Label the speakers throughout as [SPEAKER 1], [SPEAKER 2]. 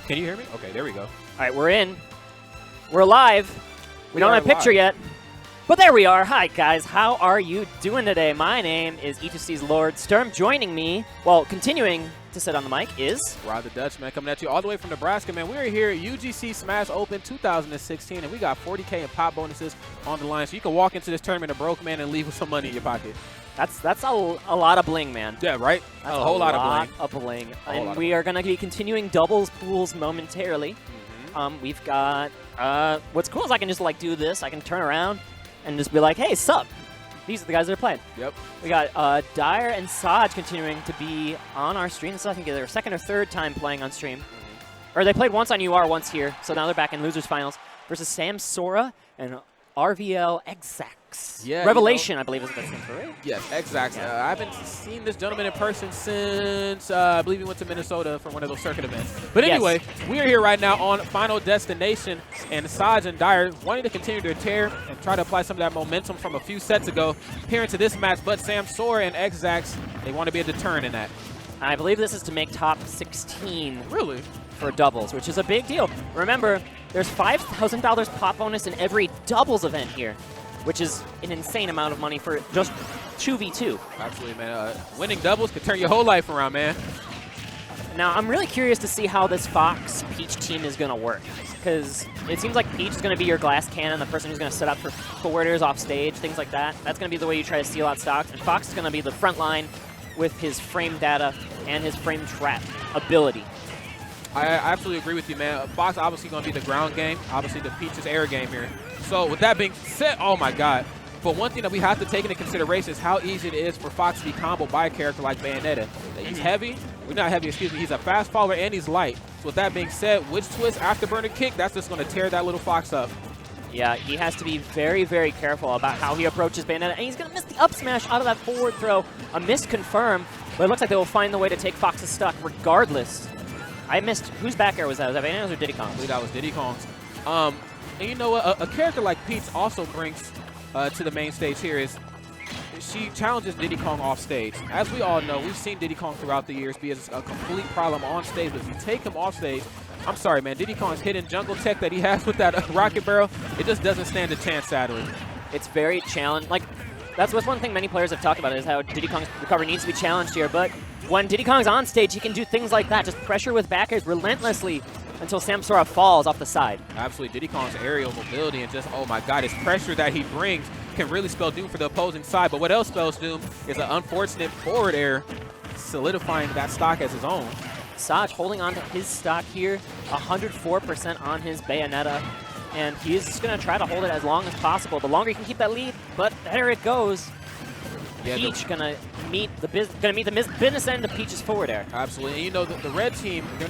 [SPEAKER 1] Can you hear me? Okay, there we go.
[SPEAKER 2] All right, we're in. We're live. We don't have a picture
[SPEAKER 1] live.
[SPEAKER 2] yet. But there we are. Hi, guys. How are you doing today? My name is UGC's Lord Sturm. Joining me, well, continuing to sit on the mic is...
[SPEAKER 1] Rod the Dutch, man, coming at you all the way from Nebraska, man. We're here at UGC Smash Open 2016, and we got 40K in pop bonuses on the line. So you can walk into this tournament a broke, man, and leave with some money in your pocket.
[SPEAKER 2] That's a lot of bling, man.
[SPEAKER 1] Yeah, right?
[SPEAKER 2] That's
[SPEAKER 1] a whole lot
[SPEAKER 2] of bling. And we are going to be continuing doubles pools momentarily. We've got... what's cool is I can just, like, do this. I can turn around and just be like, hey, sup? These are the guys that are playing.
[SPEAKER 1] Yep.
[SPEAKER 2] We got Dyer and Saj continuing to be on our stream. So I think their second or third time playing on stream. Or they played once on UR, once here. So now they're back in losers finals versus Samsora and RVL Xzax.
[SPEAKER 1] Yeah,
[SPEAKER 2] Revelation, I believe is what that's for, right?
[SPEAKER 1] Yes, Xzax.
[SPEAKER 2] Yeah.
[SPEAKER 1] I haven't seen this gentleman in person since I believe he went to Minnesota for one of those circuit events. But anyway, we are here right now on Final Destination, and Saj and Dyer wanting to continue their tear and try to apply some of that momentum from a few sets ago here into this match. But Samsora and Xzax, they want to be a deterrent in that.
[SPEAKER 2] I believe this is to make top 16.
[SPEAKER 1] Really?
[SPEAKER 2] For doubles, which is a big deal. Remember, there's $5,000 pop bonus in every doubles event here, which is an insane amount of money for just 2v2.
[SPEAKER 1] Absolutely, man. Winning doubles could turn your whole life around, man.
[SPEAKER 2] Now, I'm really curious to see how this Fox Peach team is going to work, because it seems like Peach is going to be your glass cannon, the person who's going to set up for forwarders off stage, things like that. That's going to be the way you try to steal out stocks, and Fox is going to be the front line with his frame data and his frame trap ability.
[SPEAKER 1] I absolutely agree with you, man. Fox obviously going to be the ground game, obviously the Peach's air game here. So with that being said, oh my God. But one thing that we have to take into consideration is how easy it is for Fox to be comboed by a character like Bayonetta. He's heavy, well, not heavy, excuse me, he's a fast follower and he's light. So with that being said, witch twist, afterburner kick, that's just going to tear that little Fox up.
[SPEAKER 2] Yeah, he has to be very, very careful about how he approaches Bayonetta. And he's going to miss the up smash out of that forward throw. A miss confirm, but it looks like they will find the way to take Fox's stock regardless. I missed, whose back air was that? Was that Bayonetta's or Diddy Kong's?
[SPEAKER 1] I believe that was Diddy Kong's. And you know what, a character like Peach also brings to the main stage here is she challenges Diddy Kong off stage. As we all know, we've seen Diddy Kong throughout the years be a complete problem on stage, but if you take him off stage, I'm sorry, man, Diddy Kong's hidden jungle tech that he has with that rocket barrel, it just doesn't stand a chance, sadly.
[SPEAKER 2] It's very challenging. Like, that's one thing many players have talked about is how Diddy Kong's recovery needs to be challenged here, but when Diddy Kong's on stage, he can do things like that, just pressure with back airs relentlessly until Samsora falls off the side. Absolutely.
[SPEAKER 1] Diddy Kong's aerial mobility and just, oh my God, his pressure that he brings can really spell doom for the opposing side. But what else spells doom is an unfortunate forward air, solidifying that stock as his own.
[SPEAKER 2] Saj holding on to his stock here, 104% on his Bayonetta, and he's just going to try to hold it as long as possible. The longer he can keep that lead, but there it goes. Yeah, Peach gonna meet the business end of Peach's forward air.
[SPEAKER 1] Absolutely, and you know the red team, they're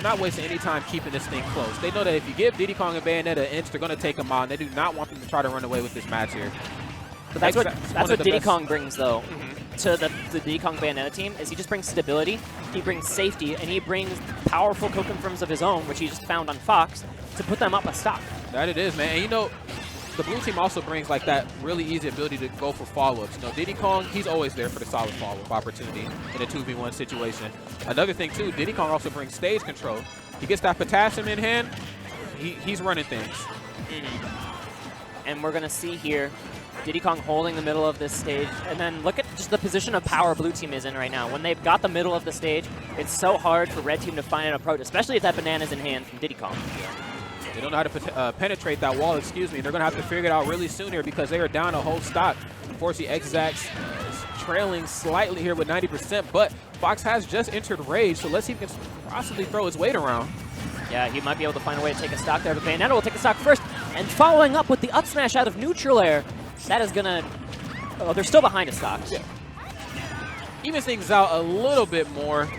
[SPEAKER 1] not wasting any time keeping this thing close. They know that if you give Diddy Kong and Bayonetta an inch, they're gonna take them out, and they do not want them to try to run away with this match here.
[SPEAKER 2] But that's what Diddy Kong brings though to the Diddy Kong Bayonetta team is he just brings stability, he brings safety, and he brings powerful co-confirms of his own, which he just found on Fox, to put them up a stock.
[SPEAKER 1] That it is, man. And you know, the blue team also brings like that really easy ability to go for follow-ups. You know, Diddy Kong, he's always there for the solid follow-up opportunity in a 2v1 situation. Another thing too, Diddy Kong also brings stage control. He gets that potassium in hand, he's running things.
[SPEAKER 2] And we're gonna see here Diddy Kong holding the middle of this stage, and then look at just the position of power blue team is in right now. When they've got the middle of the stage, it's so hard for red team to find an approach, especially if that banana's in hand from Diddy Kong.
[SPEAKER 1] They don't know how to penetrate that wall, excuse me. They're going to have to figure it out really soon here because they are down a whole stock. Unfortunately, Xzax is trailing slightly here with 90%, but Fox has just entered Rage, so let's see if he can possibly throw his weight around.
[SPEAKER 2] Yeah, he might be able to find a way to take a stock there, but Bayonetta will take a stock first, and following up with the up smash out of neutral air. That is going to... Oh, they're still behind a stock.
[SPEAKER 1] Yeah. Evens things out a little bit more.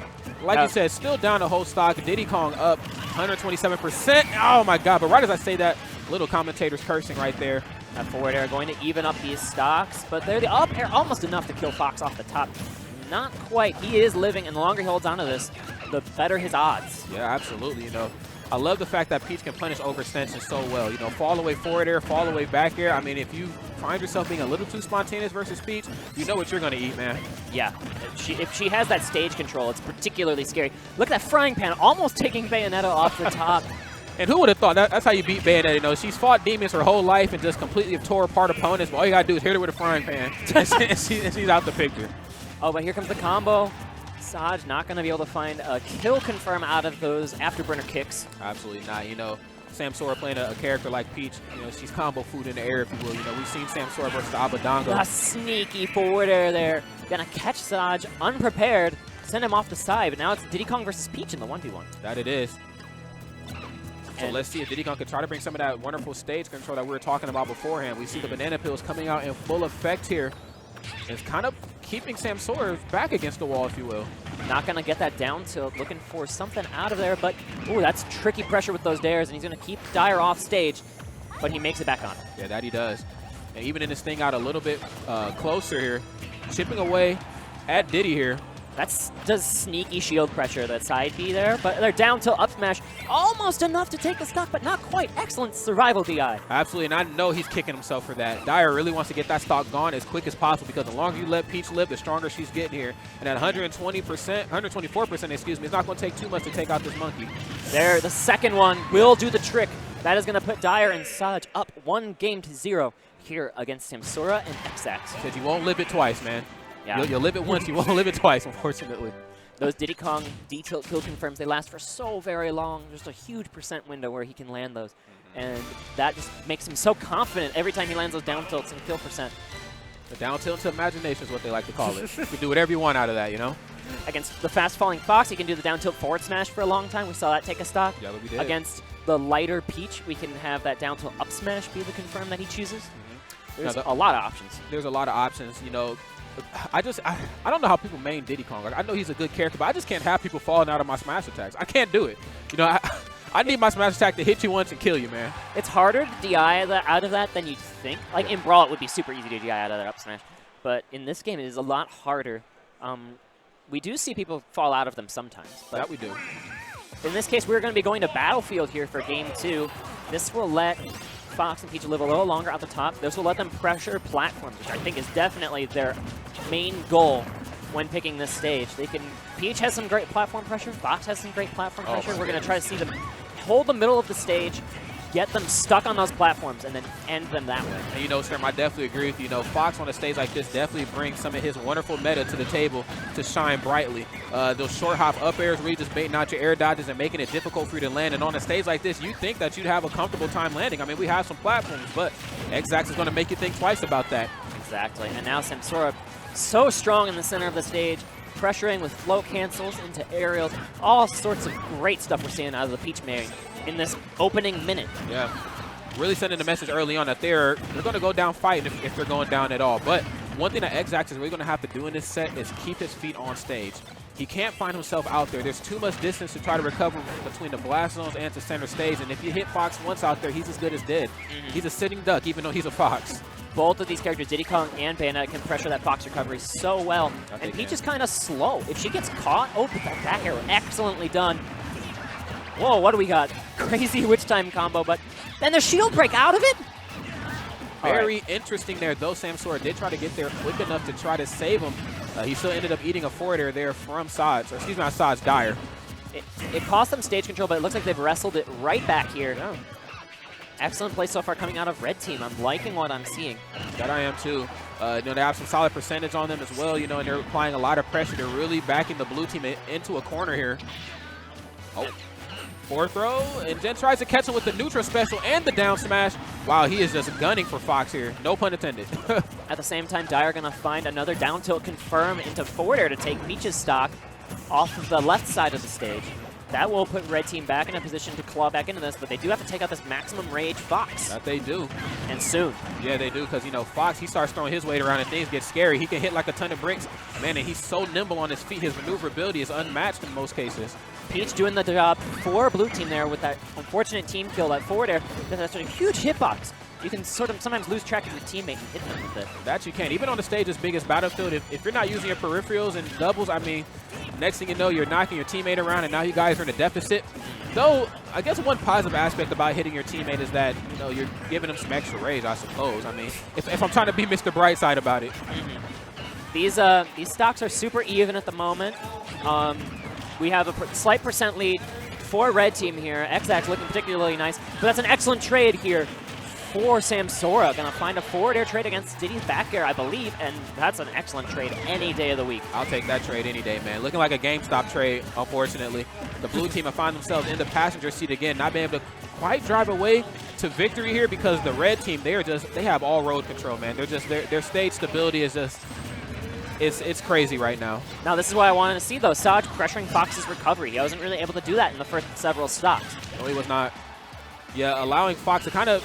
[SPEAKER 1] Like you said, still down a whole stock. Diddy Kong up 127%. Oh my God, but right as I say that, little commentators cursing right there.
[SPEAKER 2] That forward air going to even up these stocks, but they're the up air almost enough to kill Fox off the top. Not quite. He is living, and the longer he holds onto this, the better his odds.
[SPEAKER 1] Yeah, absolutely. You know, I love the fact that Peach can punish overextension so well. You know, fall away forward air, fall away back air. I mean, if you find yourself being a little too spontaneous versus Peach, you know what you're going to eat, man.
[SPEAKER 2] Yeah, if she has that stage control, it's particularly scary. Look at that frying pan almost taking Bayonetta off the top.
[SPEAKER 1] And who would have thought that's how you beat Bayonetta? You know, she's fought demons her whole life and just completely tore apart opponents. But all you got to do is hit her with a frying pan, and she's out the picture.
[SPEAKER 2] Oh, but here comes the combo. Saj not going to be able to find a kill confirm out of those afterburner kicks.
[SPEAKER 1] Absolutely not. You know, Samsora playing a character like Peach, you know, she's combo food in the air, if you will. You know, we've seen Samsora versus Abadongo.
[SPEAKER 2] A sneaky forward air there. Going to catch Saj unprepared, send him off the side. But now it's Diddy Kong versus Peach in the 1v1.
[SPEAKER 1] That it is. So let's see if Diddy Kong can try to bring some of that wonderful stage control that we were talking about beforehand. We see the banana pills coming out in full effect here. It's kind of keeping Samsora back against the wall, if you will.
[SPEAKER 2] Not going to get that down tilt, looking for something out of there, but ooh, that's tricky pressure with those dares, and he's going to keep Dyer off stage, but he makes it back on.
[SPEAKER 1] Yeah, that he does. And even in this thing out a little bit closer here, chipping away at Diddy here.
[SPEAKER 2] That's just sneaky shield pressure, that side B there, but they're down tilt up smash, almost enough to take the stock, but not quite. Excellent survival DI.
[SPEAKER 1] Absolutely, and I know he's kicking himself for that. Dyer really wants to get that stock gone as quick as possible because the longer you let Peach live, the stronger she's getting here. And at 124%, excuse me, it's not going to take too much to take out this monkey.
[SPEAKER 2] There, the second one will do the trick. That is going to put Dyer and Saj up 1-0 here against Samsora and Xzax.
[SPEAKER 1] Because you won't live it twice, man.
[SPEAKER 2] Yeah.
[SPEAKER 1] You'll live it once, you won't live it twice, unfortunately.
[SPEAKER 2] Those Diddy Kong D-tilt kill confirms, they last for so very long. There's a huge percent window where he can land those. And that just makes him so confident every time he lands those down tilts and kill percent.
[SPEAKER 1] The down tilt to imagination is what they like to call it. You can do whatever you want out of that, you know?
[SPEAKER 2] Against the fast-falling Fox, he can do the down tilt forward smash for a long time. We saw that take a stock.
[SPEAKER 1] Yeah, we did.
[SPEAKER 2] Against the lighter Peach, we can have that down tilt up smash be the confirm that he chooses. There's a lot of options.
[SPEAKER 1] There's a lot of options, you know. I don't know how people main Diddy Kong. Like, I know he's a good character, but I just can't have people falling out of my smash attacks. I can't do it. You know, I need my smash attack to hit you once and kill you, man.
[SPEAKER 2] It's harder to DI out of that than you'd think. Like, in Brawl, it would be super easy to DI out of that up smash. But in this game, it is a lot harder. We do see people fall out of them sometimes. But
[SPEAKER 1] that we do.
[SPEAKER 2] In this case, we're going to be going to Battlefield here for Game 2. This will let Fox and Peach live a little longer at the top. This will let them pressure platforms, which I think is definitely their main goal when picking this stage. Peach has some great platform pressure. Fox has some great platform pressure. We're going to try to see them hold the middle of the stage, get them stuck on those platforms, and then end them that way.
[SPEAKER 1] And you know, Sturm, I definitely agree with you. You know, Fox on a stage like this definitely brings some of his wonderful meta to the table to shine brightly. Those short hop up airs where you just baiting out your air dodges and making it difficult for you to land. And on a stage like this, you think that you'd have a comfortable time landing. I mean, we have some platforms, but Xzax is going to make you think twice about that. Exactly.
[SPEAKER 2] And now Samsora so strong in the center of the stage, pressuring with float cancels into aerials, all sorts of great stuff we're seeing out of the Peach main in this opening minute.
[SPEAKER 1] Yeah, really sending the message early on that they're going to go down fighting if they're going down at all. But one thing that Xzax is really going to have to do in this set is keep his feet on stage. He can't find himself out there. There's too much distance to try to recover between the blast zones and to center stage. And if you hit Fox once out there, he's as good as dead. He's a sitting duck, even though he's a Fox.
[SPEAKER 2] Both of these characters, Diddy Kong and Bayonetta, can pressure that Fox recovery so well. And Peach is kind of slow. If she gets caught, oh, but that back air, excellently done. Whoa, what do we got? Crazy witch time combo, but then the shield break out of it?
[SPEAKER 1] Very interesting there, though Samsora did try to get there quick enough to try to save him. He still ended up eating a forward air there from Saj, or excuse me, not Saj, Dyer.
[SPEAKER 2] It cost them stage control, but it looks like they've wrestled it right back here. Yeah. Excellent play so far coming out of Red Team. I'm liking what I'm seeing.
[SPEAKER 1] That I am too. You know, they have some solid percentage on them as well, you know, and they're applying a lot of pressure. They're really backing the blue team into a corner here. Oh. Forward throw, and Jen tries to catch him with the neutral special and the down smash. Wow, he is just gunning for Fox here. No pun intended.
[SPEAKER 2] At the same time, Dyer going to find another down tilt confirm into forward air to take Peach's stock off of the left side of the stage. That will put Red Team back in a position to claw back into this, but they do have to take out this maximum rage Fox.
[SPEAKER 1] That they do.
[SPEAKER 2] And soon.
[SPEAKER 1] Yeah, they do, because, you know, Fox, he starts throwing his weight around and things get scary. He can hit like a ton of bricks. Man, and he's so nimble on his feet. His maneuverability is unmatched in most cases.
[SPEAKER 2] Peach doing the job for Blue Team there with that unfortunate team kill, that forward air. That's a huge hitbox. You can sort of sometimes lose track of your teammate and hit them with it.
[SPEAKER 1] That you can. Even on the stage as big as Battlefield, if you're not using your peripherals and doubles, I mean, next thing you know, you're knocking your teammate around, and now you guys are in a deficit. Though, I guess one positive aspect about hitting your teammate is that, you know, you're giving them some extra rage, I suppose. I mean, if I'm trying to be Mr. Brightside about it.
[SPEAKER 2] These stocks are super even at the moment. We have a slight % lead for red team here. Xzax looking particularly nice, but that's an excellent trade here for Samsora. Gonna find a forward air trade against Diddy's back air, I believe, and that's an excellent trade any day of the week.
[SPEAKER 1] I'll take that trade any day, man. Looking like a GameStop trade, unfortunately. The blue team have found themselves in the passenger seat again, not being able to quite drive away to victory here because the red team, they have all road control, man. They're just, their stage stability is just, it's crazy right now.
[SPEAKER 2] Now this is what I wanted to see though, Saj pressuring Fox's recovery. He wasn't really able to do that in the first several stops.
[SPEAKER 1] No, he was not. Yeah, allowing Fox to kind of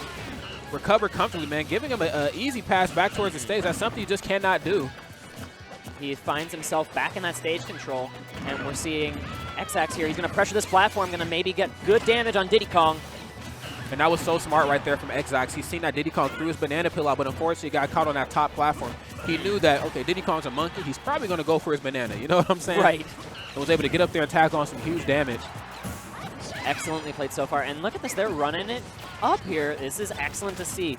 [SPEAKER 1] recover comfortably, man. Giving him an easy pass back towards the stage. That's something you just cannot do.
[SPEAKER 2] He finds himself back in that stage control, and we're seeing Xzax here. He's going to pressure this platform, going to maybe get good damage on Diddy Kong.
[SPEAKER 1] And that was so smart right there from Xzax. He's seen that Diddy Kong threw his banana peel out, but unfortunately got caught on that top platform. He knew that, okay, Diddy Kong's a monkey. He's probably going to go for his banana. You know what I'm saying?
[SPEAKER 2] Right.
[SPEAKER 1] And was able to get up there and tackle on some huge damage.
[SPEAKER 2] Excellently played so far. And look at this. They're running it up here. This is excellent to see.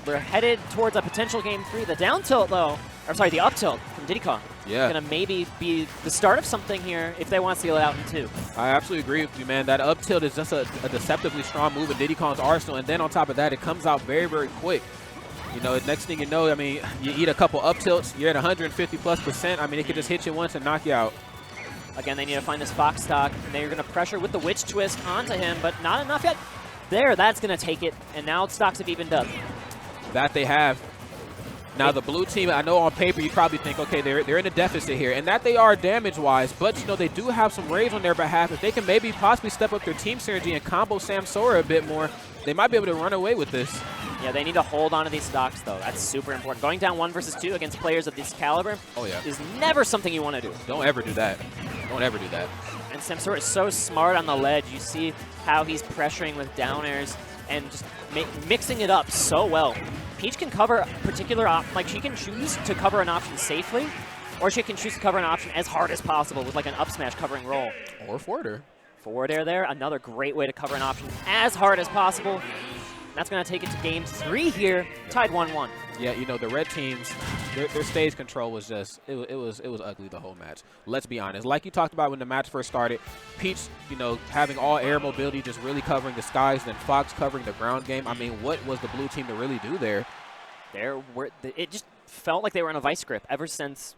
[SPEAKER 2] We're headed towards a potential game 3. The down tilt, though, or sorry, the up tilt from Diddy Kong.
[SPEAKER 1] Yeah.
[SPEAKER 2] Going to maybe be the start of something here if they want to seal it out in 2.
[SPEAKER 1] I absolutely agree with you, man. That up tilt is just a deceptively strong move in Diddy Kong's arsenal. And then on top of that, it comes out very, very quick. You know, next thing you know, I mean, you eat a couple up tilts, you're at 150+%. I mean, it could just hit you once and knock you out.
[SPEAKER 2] Again, they need to find this Fox stock. They're going to pressure with the Witch Twist onto him, but not enough yet. There, that's going to take it, and now stocks have evened up.
[SPEAKER 1] That they have. Now, the blue team, I know on paper you probably think, okay, they're in a deficit here, and that they are damage-wise, but, you know, they do have some rage on their behalf. If they can maybe possibly step up their team synergy and combo Samsora a bit more, they might be able to run away with this.
[SPEAKER 2] Yeah, they need to hold on to these stocks, though. That's super important. Going down 1 versus 2 against players of this caliber is never something you want to do.
[SPEAKER 1] Don't ever do that. Don't ever do that.
[SPEAKER 2] And Samsora is so smart on the ledge. You see how he's pressuring with down airs and just mixing it up so well. Peach can cover a particular like she can choose to cover an option safely, or she can choose to cover an option as hard as possible with like an up smash covering roll.
[SPEAKER 1] Or forward air. Forward
[SPEAKER 2] air there, another great way to cover an option as hard as possible. That's going to take it to game 3 here, tied 1-1.
[SPEAKER 1] Yeah, you know, the red teams, their stage control was just, it was ugly the whole match. Let's be honest. Like you talked about when the match first started, Peach, you know, having all air mobility, just really covering the skies, then Fox covering the ground game. I mean, what was the blue team to really do there?
[SPEAKER 2] It just felt like they were in a vice grip ever since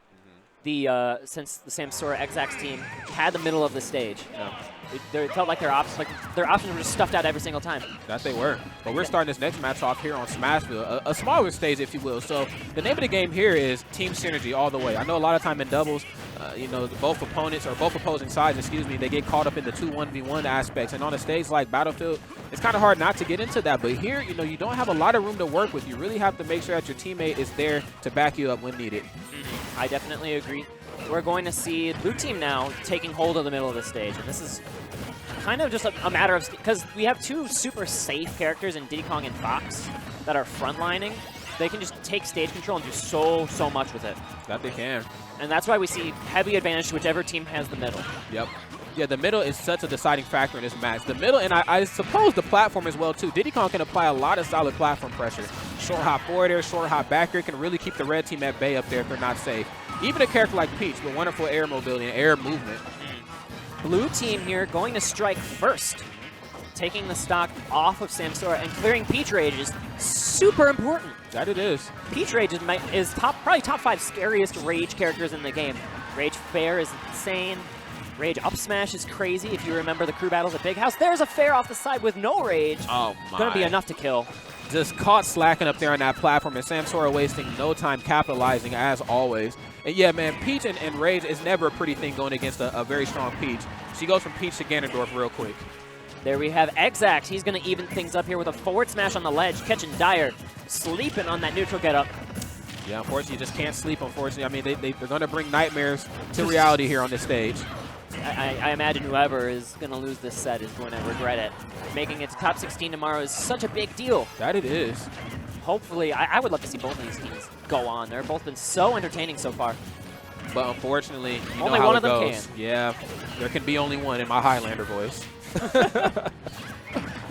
[SPEAKER 2] the Samsora Xzax team had the middle of the stage. It felt like their options were just stuffed out every single time.
[SPEAKER 1] That they were. But we're starting this next match off here on Smashville, a smaller stage, if you will. So the name of the game here is team synergy all the way. I know a lot of time in doubles, you know, both opposing sides, excuse me, they get caught up in the 2-1v1 aspects. And on a stage like Battlefield, it's kind of hard not to get into that. But here, you know, you don't have a lot of room to work with. You really have to make sure that your teammate is there to back you up when needed.
[SPEAKER 2] I definitely agree. We're going to see blue team now taking hold of the middle of the stage. And this is kind of just a matter of, because we have 2 super safe characters in Diddy Kong and Fox that are frontlining. They can just take stage control and do so much with it.
[SPEAKER 1] That they can.
[SPEAKER 2] And that's why we see heavy advantage to whichever team has the middle.
[SPEAKER 1] Yep. Yeah, the middle is such a deciding factor in this match. The middle, and I suppose the platform as well, too. Diddy Kong can apply a lot of solid platform pressure. Short hop forward air, short hop back air can really keep the red team at bay up there if they're not safe. Even a character like Peach with wonderful air mobility and air movement.
[SPEAKER 2] Blue team here going to strike first. Taking the stock off of Samsora and clearing Peach Rage is super important.
[SPEAKER 1] That it is.
[SPEAKER 2] Peach Rage is probably top 5 scariest Rage characters in the game. Rage Fair is insane. Rage up smash is crazy. If you remember the crew battles at Big House, there's a Fair off the side with no Rage.
[SPEAKER 1] Oh my.
[SPEAKER 2] Gonna be enough to kill.
[SPEAKER 1] Just caught slacking up there on that platform, and Samsora wasting no time capitalizing as always. And yeah, man, Peach and Rage is never a pretty thing going against a very strong Peach. She goes from Peach to Ganondorf real quick.
[SPEAKER 2] There we have Xzax. He's going to even things up here with a forward smash on the ledge, catching Dyer, sleeping on that neutral getup.
[SPEAKER 1] Yeah, unfortunately, you just can't sleep, unfortunately. I mean, they're going to bring nightmares to reality here on this stage.
[SPEAKER 2] I imagine whoever is going to lose this set is going to regret it. Making it to top 16 tomorrow is such a big deal.
[SPEAKER 1] That it is.
[SPEAKER 2] Hopefully, I would love to see both of these teams go on. They've both been so entertaining so far.
[SPEAKER 1] But unfortunately,
[SPEAKER 2] only one of them
[SPEAKER 1] can. Yeah, there can be only one in my Highlander voice.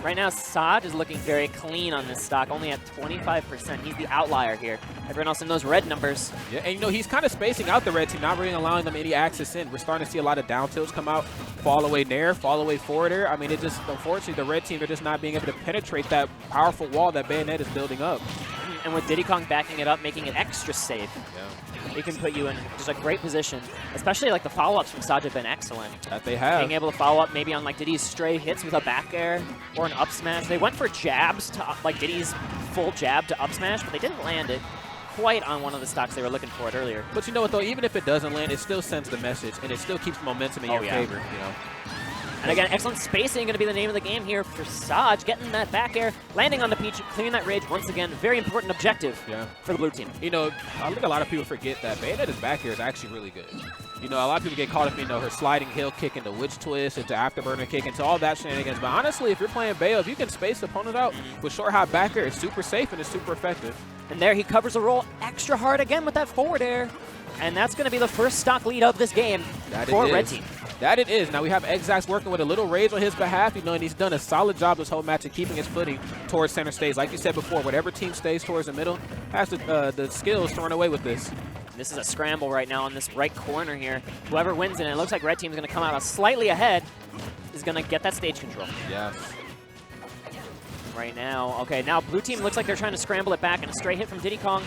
[SPEAKER 2] Right now, Saj is looking very clean on this stock, only at 25%. He's the outlier here. Everyone else in those red numbers.
[SPEAKER 1] Yeah, and you know, he's kind of spacing out the red team, not really allowing them any access in. We're starting to see a lot of down tilts come out, fall away nair, fall away forward air. I mean, it just, unfortunately, the red team, they're just not being able to penetrate that powerful wall that Bayonet is building up.
[SPEAKER 2] And with Diddy Kong backing it up, making it extra safe.
[SPEAKER 1] Yeah.
[SPEAKER 2] It can put you in just a great position, especially like the follow-ups from Saj have been excellent.
[SPEAKER 1] That they have.
[SPEAKER 2] Being able to follow up maybe on like Diddy's stray hits with a back air or an up smash. They went for jabs to like Diddy's full jab to up smash, but they didn't land it quite on one of the stocks they were looking for it earlier.
[SPEAKER 1] But you know what though, even if it doesn't land, it still sends the message and it still keeps momentum in your favor, you know.
[SPEAKER 2] And again, excellent spacing going to be the name of the game here for Saj, getting that back air, landing on the Peach, clearing that rage once again. Very important objective for the blue team.
[SPEAKER 1] You know, I think a lot of people forget that Bayoneta's back air is actually really good. You know, a lot of people get caught up in, you know, her sliding hill kick into witch twist, into afterburner kick, into all that shenanigans. But honestly, if you're playing Bayo, if you can space the opponent out with short hop back air, it's super safe and it's super effective.
[SPEAKER 2] And there he covers the roll extra hard again with that forward air. And that's going to be the first stock lead of this game for Red Team.
[SPEAKER 1] That it is. Now we have Xzax working with a little rage on his behalf, you know, and he's done a solid job this whole match of keeping his footing towards center stage. Like you said before, whatever team stays towards the middle has the skills to run away with this.
[SPEAKER 2] This is a scramble right now on this right corner here. Whoever wins it, and it looks like Red Team's going to come out slightly ahead, is going to get that stage control.
[SPEAKER 1] Yes.
[SPEAKER 2] Right now, okay, now Blue Team looks like they're trying to scramble it back, and a straight hit from Diddy Kong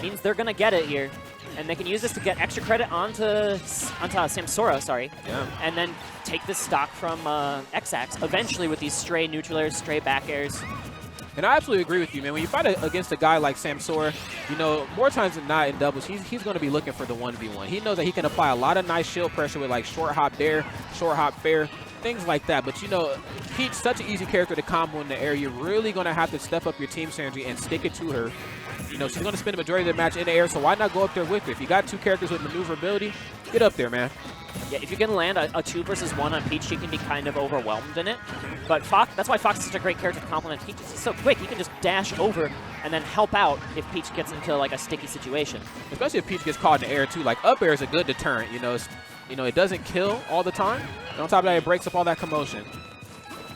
[SPEAKER 2] means they're going to get it here. And they can use this to get extra credit onto Samsora, sorry.
[SPEAKER 1] Yeah.
[SPEAKER 2] And then take this stock from Xzax eventually with these stray neutral airs, stray back airs.
[SPEAKER 1] And I absolutely agree with you, man. When you fight against a guy like Samsora, you know, more times than not in doubles, he's going to be looking for the 1v1. He knows that he can apply a lot of nice shield pressure with like short hop dare, short hop fair, things like that. But, you know, Peach, such an easy character to combo in the air. You're really going to have to step up your team synergy and stick it to her. You know, she's going to spend the majority of the match in the air, so why not go up there with her? If you got two characters with maneuverability, get up there, man.
[SPEAKER 2] Yeah, if you can land a 2 versus 1 on Peach, she can be kind of overwhelmed in it. But Fox, that's why Fox is such a great character to complement Peach. He's so quick, he can just dash over and then help out if Peach gets into like a sticky situation.
[SPEAKER 1] Especially if Peach gets caught in the air too. Like up air is a good deterrent. You know, it doesn't kill all the time. And on top of that, it breaks up all that commotion.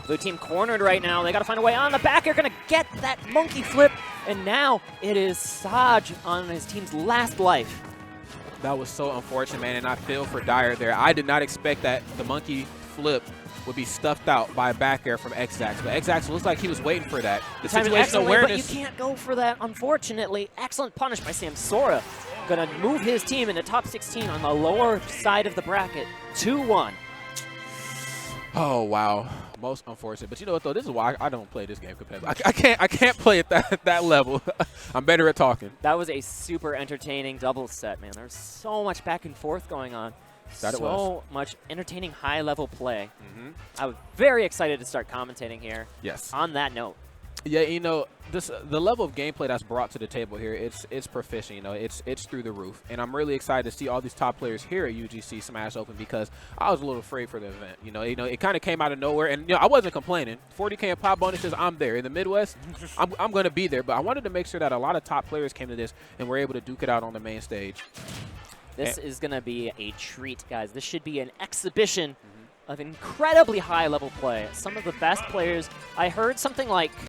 [SPEAKER 2] Blue team cornered right now. They got to find a way on the back. They're going to get that monkey flip. And now it is Saj on his team's last life.
[SPEAKER 1] That was so unfortunate, man, and I feel for Dyer there. I did not expect that the monkey flip would be stuffed out by a back air from Xzax, but Xzax looks like he was waiting for that. The situational awareness.
[SPEAKER 2] But you can't go for that, unfortunately. Excellent punish by Samsora. Going to move his team into top 16 on the lower side of the bracket, 2-1.
[SPEAKER 1] Oh, wow. Most unfortunate. But you know what, though? This is why I don't play this game competitive. I can't play at that level. I'm better at talking.
[SPEAKER 2] That was a super entertaining doubles set, man. There's so much back and forth going on. So much entertaining high-level play. I was very excited to start commentating here.
[SPEAKER 1] Yes.
[SPEAKER 2] On that note.
[SPEAKER 1] Yeah, you know, the level of gameplay that's brought to the table here, it's proficient. You know, it's through the roof, and I'm really excited to see all these top players here at UGC Smash Open because I was a little afraid for the event. You know, it kind of came out of nowhere, and you know, I wasn't complaining. 40K in pop bonuses, I'm there. In the Midwest, I'm going to be there, but I wanted to make sure that a lot of top players came to this and were able to duke it out on the main stage.
[SPEAKER 2] This is going to be a treat, guys. This should be an exhibition of incredibly high-level play. Some of the best players. I heard something like